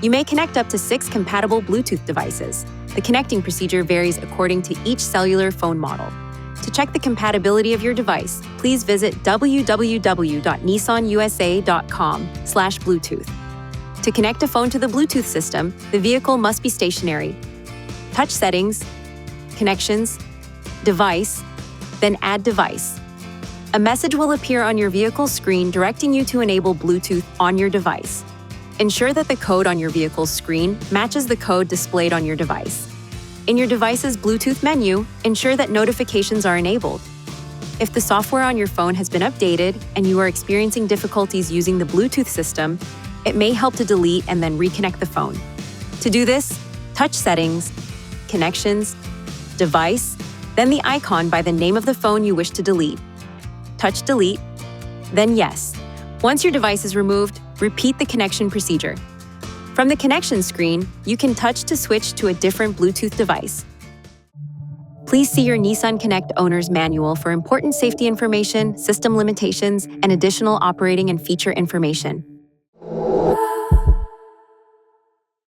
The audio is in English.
You may connect up to 6 compatible Bluetooth devices. The connecting procedure varies according to each cellular phone model. To check the compatibility of your device, please visit www.nissanusa.com/Bluetooth. To connect a phone to the Bluetooth system, the vehicle must be stationary. Touch Settings, Connections, Device, then Add Device. A message will appear on your vehicle's screen directing you to enable Bluetooth on your device. Ensure that the code on your vehicle's screen matches the code displayed on your device. In your device's Bluetooth menu, ensure that notifications are enabled. If the software on your phone has been updated and you are experiencing difficulties using the Bluetooth system, it may help to delete and then reconnect the phone. To do this, touch Settings, Connections, Device, then the icon by the name of the phone you wish to delete. Touch Delete, then Yes. Once your device is removed, repeat the connection procedure. From the connection screen, you can touch to switch to a different Bluetooth device. Please see your Nissan Connect owner's manual for important safety information, system limitations, and additional operating and feature information.